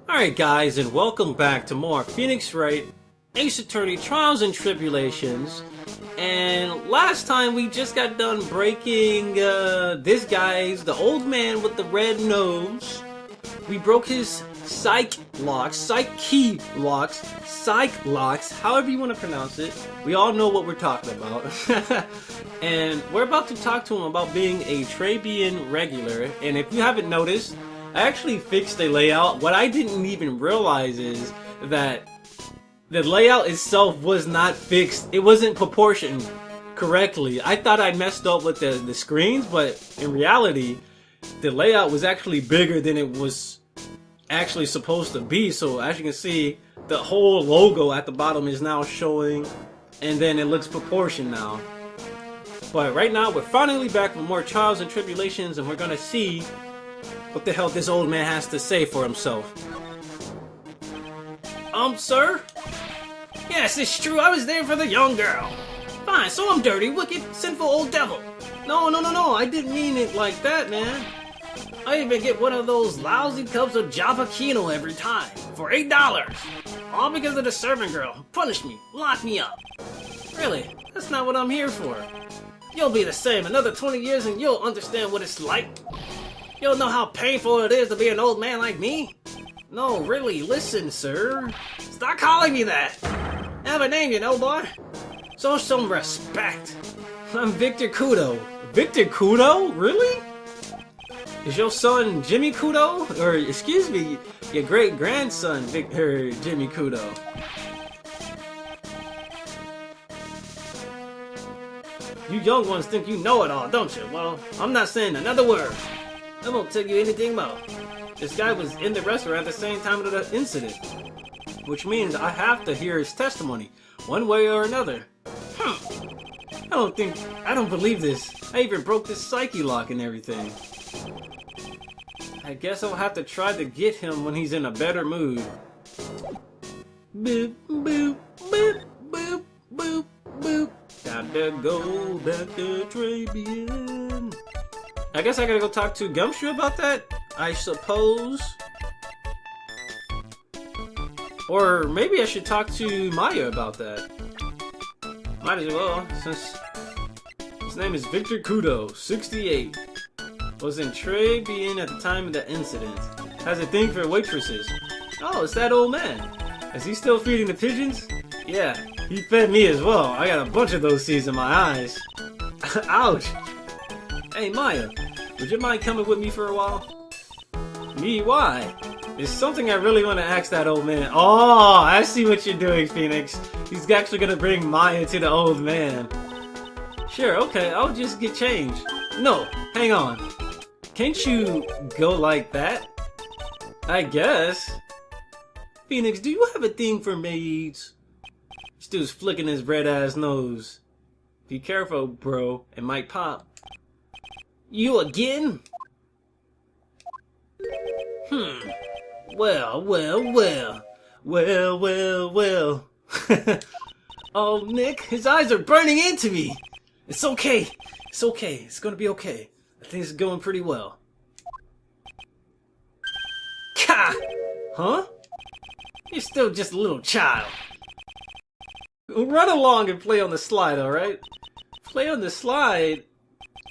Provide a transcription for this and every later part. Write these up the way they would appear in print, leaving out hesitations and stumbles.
Alright guys, and welcome back to more Phoenix Wright Ace Attorney Trials and Tribulations. And last time we just got done breaking this guy's, the old man with the red nose. We broke his Psyche-Locks, Psyche-Locks, however you want to pronounce it. We all know what we're talking about. And we're about to talk to him about being a Trabian regular. And if you haven't noticed, I actually fixed the layout. What I didn't even realize is that the layout itself was not fixed. It wasn't proportioned correctly. I thought I messed up with the screens, but in reality, the layout was actually bigger than it was actually supposed to be. So as you can see, the whole logo at the bottom is now showing, and then it looks proportioned now. But right now, we're finally back with more Trials and Tribulations, and we're gonna see what the hell this old man has to say for himself. Sir? Yes, it's true, I was there for the young girl. Fine, so I'm dirty, wicked, sinful old devil. No, I didn't mean it like that, man. I even get one of those lousy cups of Java Kino every time, for $8. All because of the servant girl. Punish me, lock me up. Really, that's not what I'm here for. You'll be the same, another 20 years and you'll understand what it's like. You'll know how painful it is to be an old man like me. No, really, listen, sir. Stop calling me that. I have a name, you know, boy. Show some respect. I'm Victor Kudo. Victor Kudo? Really? Is your son Jimmy Kudo? Or, excuse me, your great-grandson, Victor Jimmy Kudo? You young ones think you know it all, don't you? Well, I'm not saying another word. I won't tell you anything about. This guy was in the restaurant at the same time of the incident, which means I have to hear his testimony, one way or another. I don't believe this. I even broke this Psyche-Lock and everything. I guess I'll have to try to get him when he's in a better mood. Boop, boop, boop, boop, boop, boop. Time to go back to Trabian. I guess I gotta go talk to Gumshoe about that, I suppose. Or maybe I should talk to Maya about that. Might as well, since his name is Victor Kudo, 68. Was in Trabian at the time of the incident. Has a thing for waitresses. Oh, it's that old man. Is he still feeding the pigeons? Yeah, he fed me as well. I got a bunch of those seeds in my eyes. Ouch. Hey Maya, would you mind coming with me for a while? Me? Why? There's something I really want to ask that old man. Oh, I see what you're doing, Phoenix. He's actually gonna bring Maya to the old man. Sure, okay, I'll just get changed. No, hang on. Can't you go like that? I guess. Phoenix, do you have a thing for maids? This dude's flicking his red ass nose. Be careful, bro. It might pop. You again? Well. Oh, Nick, his eyes are burning into me. It's okay. It's gonna be okay. I think it's going pretty well. Ka! Huh? You're still just a little child. Run along and play on the slide, alright? Play on the slide?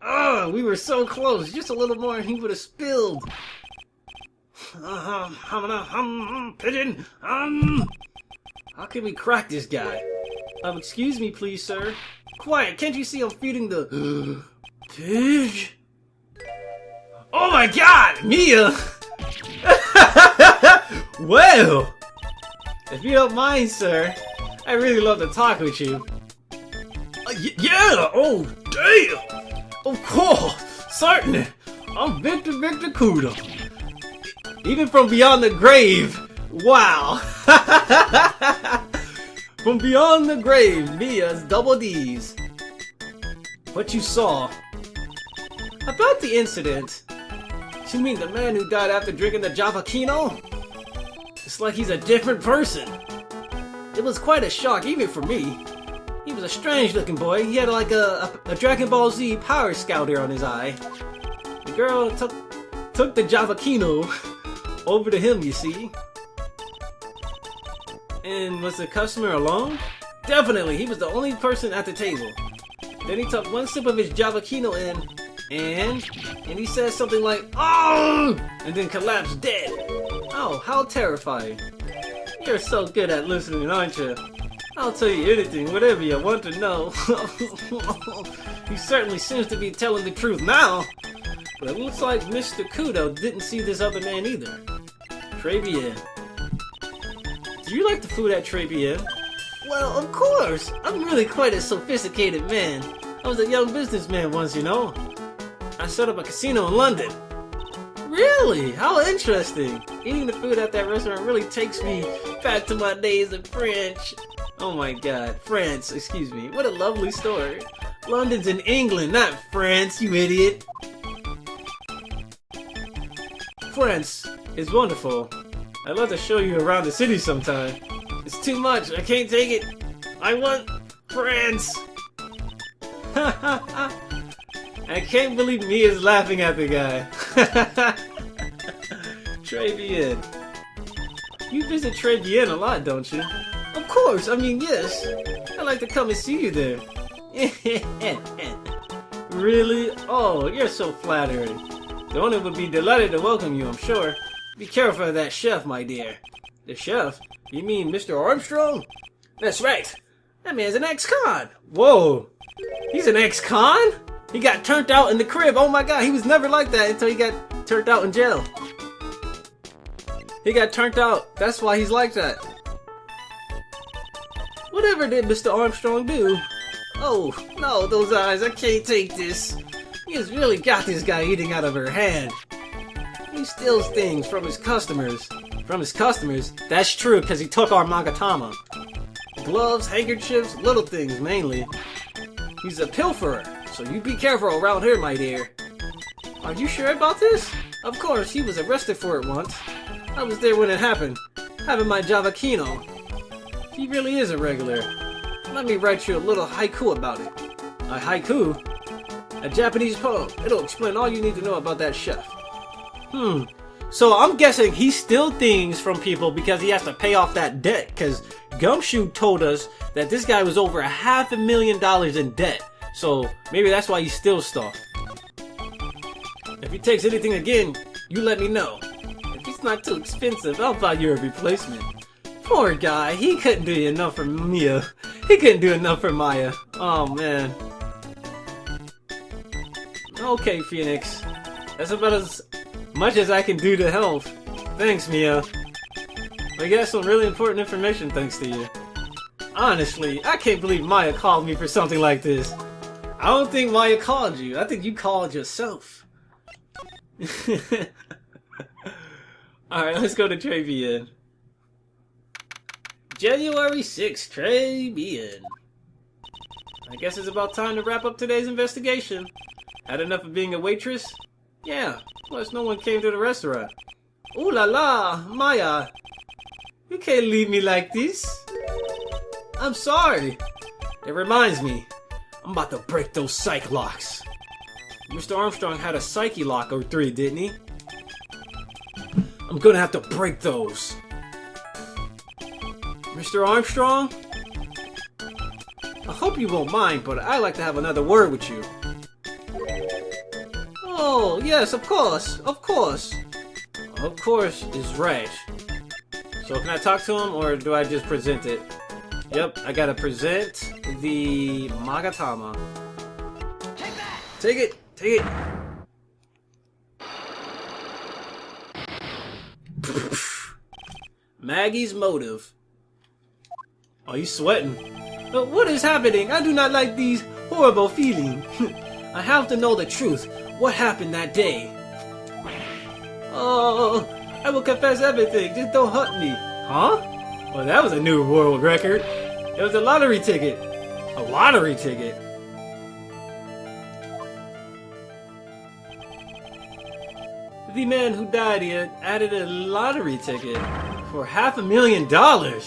Oh, we were so close. Just a little more and he would have spilled. Pigeon. How can we crack this guy? Excuse me, please, sir. Quiet, can't you see I'm feeding the pig? Oh my god, Mia! Well, if you don't mind, sir, I really love to talk with you. Yeah! Oh, damn! Of course! Certainly! I'm Victor Kudo. Even from beyond the grave! Wow! From beyond the grave, Mia's double D's. What you saw. About the incident. You mean the man who died after drinking the Java Kino? It's like he's a different person. It was quite a shock, even for me. He was a strange looking boy. He had like a Dragon Ball Z Power Scouter on his eye. The girl took the Java Kino over to him, you see. And was the customer alone? Definitely, he was the only person at the table. Then he took one sip of his Javakino and he said something like, "Oh!" and then collapsed dead. Oh, how terrifying. You're so good at listening, aren't you? I'll tell you anything, whatever you want to know. He certainly seems to be telling the truth now. But it looks like Mr. Kudo didn't see this other man either. Tribien. Do you like the food at Tribien? Well, of course! I'm really quite a sophisticated man. I was a young businessman once, you know. I set up a casino in London. Really? How interesting! Eating the food at that restaurant really takes me back to my days in French. Oh my god, France, excuse me. What a lovely story. London's in England, not France, you idiot. France is wonderful. I'd love to show you around the city sometime. It's too much, I can't take it. I want France. I can't believe me is laughing at the guy. Tribien. You visit Tribien a lot, don't you? Of course, I mean, yes. I'd like to come and see you there. Really? Oh, you're so flattering. The owner would be delighted to welcome you, I'm sure. Be careful of that chef, my dear. The chef? You mean Mr. Armstrong? That's right. That man's an ex-con. Whoa. He's an ex-con? He got turned out in the crib. Oh my god, he was never like that until he got turned out in jail. He got turned out. That's why he's like that. Whatever did Mr. Armstrong do? Oh, no, those eyes. I can't take this. He has really got this guy eating out of her hand. He steals things from his customers. From his customers? That's true, because he took our Magatama. Gloves, handkerchiefs, little things mainly. He's a pilferer, so you be careful around here, my dear. Are you sure about this? Of course, he was arrested for it once. I was there when it happened, having my Javakino. He really is a regular. Let me write you a little haiku about it. A haiku? A Japanese poem. It'll explain all you need to know about that chef. So I'm guessing he steals things from people because he has to pay off that debt, because Gumshoe told us that this guy was over $500,000 in debt. So maybe that's why he steals stuff. If he takes anything again, you let me know. If it's not too expensive, I'll buy you a replacement. Poor guy, he couldn't do enough for Mia. He couldn't do enough for Maya. Oh man. Okay, Phoenix. That's about as much as I can do to help. Thanks, Mia. I got some really important information thanks to you. Honestly, I can't believe Maya called me for something like this. I don't think Maya called you. I think you called yourself. Alright, let's go to Tribien. January 6th, Tribien. I guess it's about time to wrap up today's investigation. Had enough of being a waitress? Yeah, plus no one came to the restaurant. Ooh la la, Maya. You can't leave me like this. I'm sorry. It reminds me, I'm about to break those Psyche-Locks. Mr. Armstrong had a Psyche-Lock or 3, didn't he? I'm gonna have to break those. Mr. Armstrong? I hope you won't mind, but I'd like to have another word with you. Oh, yes, of course, of course. Of course is right. So can I talk to him, or do I just present it? Yep, I gotta present the Magatama. Take that! Take it! Take it! Maggie's motive. Are you sweating? What is happening? I do not like these horrible feelings. I have to know the truth. What happened that day? Oh, I will confess everything. Just don't hurt me. Huh? Well, that was a new world record. It was a lottery ticket. A lottery ticket? The man who died here added a lottery ticket for $500,000.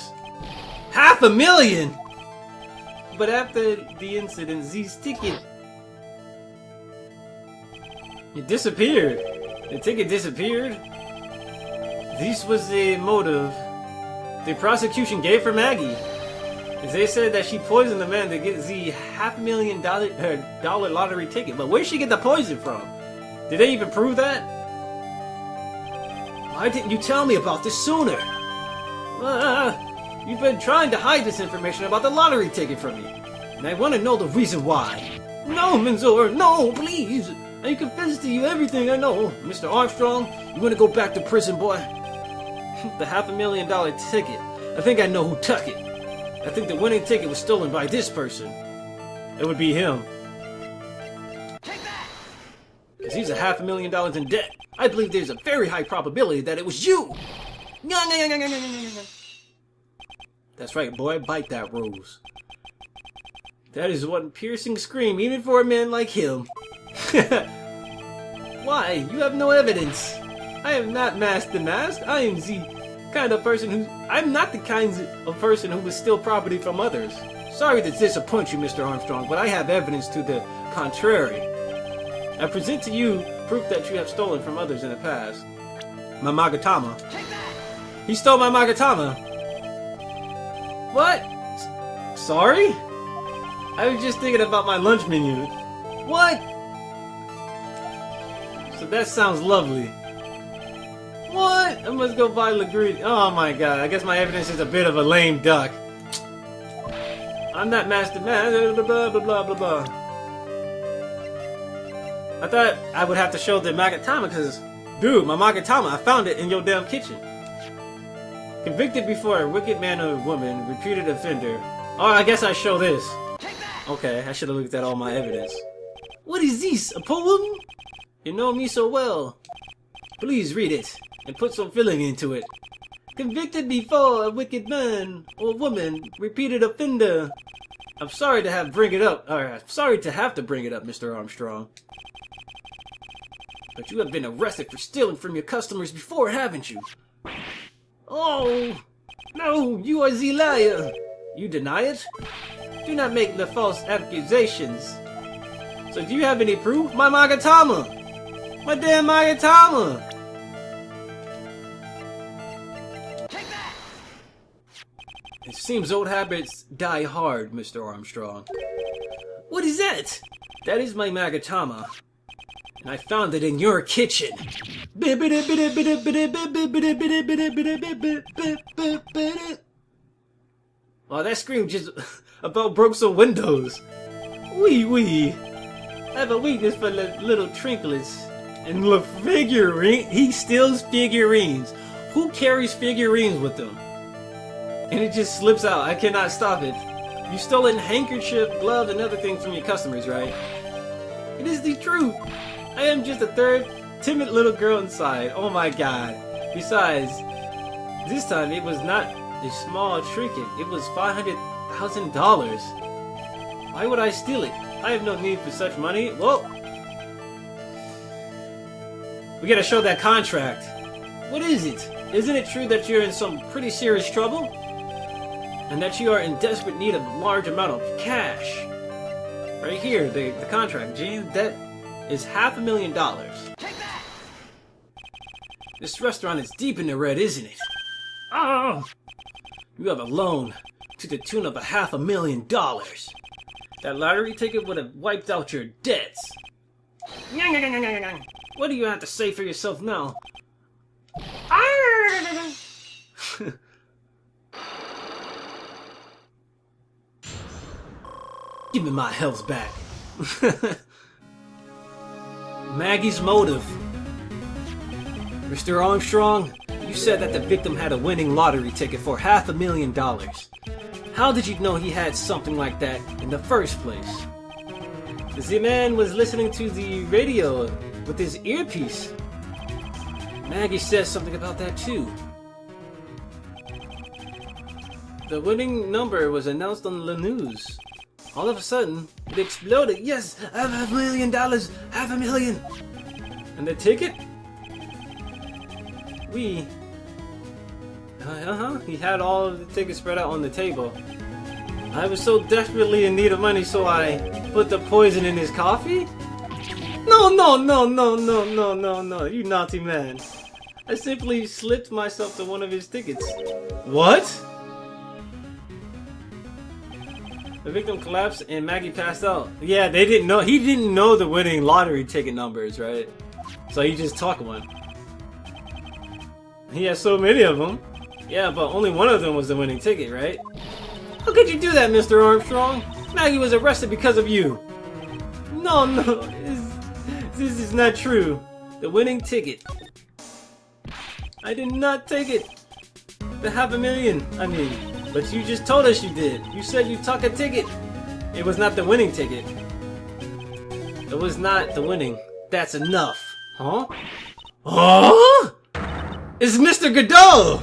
$500,000! But after the incident, this ticket... it disappeared. The ticket disappeared? This was the motive the prosecution gave for Maggie. Is they said that she poisoned the man to get the $500,000 lottery ticket. But where'd she get the poison from? Did they even prove that? Why didn't you tell me about this sooner? You've been trying to hide this information about the lottery ticket from me. And I want to know the reason why. No, Menzor, no, please. I confess to you everything I know. Mr. Armstrong, you want to go back to prison, boy? The $500,000 ticket. I think I know who took it. I think the winning ticket was stolen by this person. It would be him. Because he's $500,000 in debt. I believe there's a very high probability that it was you. That's right, boy. Bite that rose. That is one piercing scream, even for a man like him. Why? You have no evidence. I am not masked the mask. I am the kind of person who... I'm not the kind of person who would steal property from others. Sorry to disappoint you, Mr. Armstrong, but I have evidence to the contrary. I present to you proof that you have stolen from others in the past. My Magatama. He stole my Magatama. What? Sorry? I was just thinking about my lunch menu. What? So that sounds lovely. What? I must go buy Lagree. Oh my god, I guess my evidence is a bit of a lame duck. I'm not Master Man, blah blah blah blah blah. I thought I would have to show the Magatama because, dude, my Magatama, I found it in your damn kitchen. Convicted before a wicked man or woman, repeated offender. Oh, I guess I show this. Okay, I should have looked at all my evidence. What is this, a poem? You know me so well. Please read it, and put some feeling into it. Convicted before a wicked man or woman, repeated offender. I'm sorry to have to bring it up, Mr. Armstrong. But you have been arrested for stealing from your customers before, haven't you? Oh, no, you are the liar. You deny it? Do not make the false accusations. So do you have any proof? My Magatama! My damn Magatama! Take that! It seems old habits die hard, Mr. Armstrong. What is that? That is my Magatama. And I found it in your kitchen. Oh, that scream just about broke some windows. Wee wee. I have a weakness for little trinkets. And the figurine, he steals figurines. Who carries figurines with them? And it just slips out. I cannot stop it. You stolen handkerchief, gloves, and other things from your customers, right? It is the truth. I am just a third timid little girl inside. Oh my god. Besides, this time it was not a small trinket. It was $500,000. Why would I steal it? I have no need for such money. Whoa. We gotta show that contract. What is it? Isn't it true that you're in some pretty serious trouble? And that you are in desperate need of a large amount of cash? Right here, the contract. Gee, that is $500,000. Take that! This restaurant is deep in the red, isn't it? Oh! You have a loan to the tune of $500,000. That lottery ticket would have wiped out your debts. What do you have to say for yourself now? Give me my health back. Maggie's motive. Mr. Armstrong, you said that the victim had a winning lottery ticket for $500,000. How did you know he had something like that in the first place? The man was listening to the radio with his earpiece. Maggie says something about that too. The winning number was announced on the news. All of a sudden, it exploded. Yes, $500,000, $500,000. And the ticket? He had all of the tickets spread out on the table. I was so desperately in need of money, so I put the poison in his coffee? No, you naughty man. I simply slipped myself to one of his tickets. What? The victim collapsed and Maggie passed out. Yeah, they didn't know. He didn't know the winning lottery ticket numbers, right? So he just took one. He has so many of them. Yeah, but only one of them was the winning ticket, right? How could you do that, Mr. Armstrong? Maggie was arrested because of you. No, this is not true. The winning ticket. I did not take it. The $500,000, I mean. But you just told us you did. You said you took a ticket. It was not the winning ticket. It was not the winning. That's enough. Huh? Oh! It's Mr. Godot!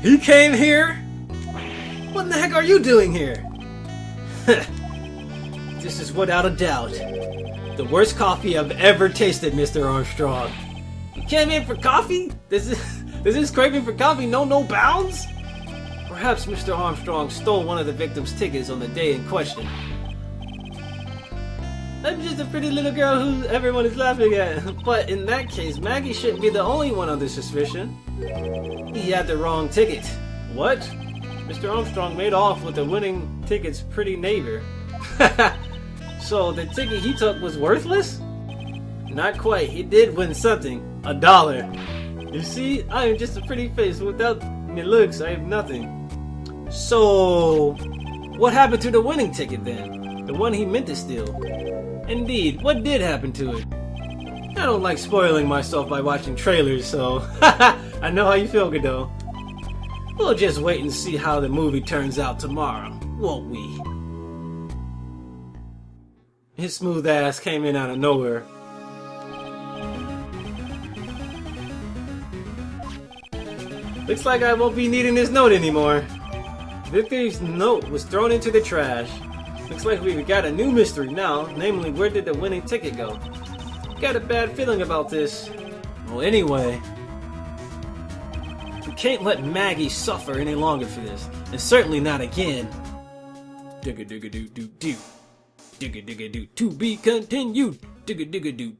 He came here? What in the heck are you doing here? This is without a doubt the worst coffee I've ever tasted, Mr. Armstrong. You came in for coffee? Does this craving for coffee know no bounds? Perhaps Mr. Armstrong stole one of the victim's tickets on the day in question. I'm just a pretty little girl who everyone is laughing at. But in that case, Maggie shouldn't be the only one under suspicion. He had the wrong ticket. What? Mr. Armstrong made off with the winning ticket's pretty neighbor. So the ticket he took was worthless? Not quite. He did win something. $1. You see, I am just a pretty face. Without me looks, I have nothing. So, what happened to the winning ticket then? The one he meant to steal? Indeed, what did happen to it? I don't like spoiling myself by watching trailers, so I know how you feel, Godot. We'll just wait and see how the movie turns out tomorrow, won't we? His smooth ass came in out of nowhere. Looks like I won't be needing this note anymore. Victor's note was thrown into the trash. Looks like we've got a new mystery now, namely where did the winning ticket go? Got a bad feeling about this. Well, anyway, we can't let Maggie suffer any longer for this, and certainly not again. Digga digga doo doo doo. Digga digga doo. To be continued. Digga digga doo.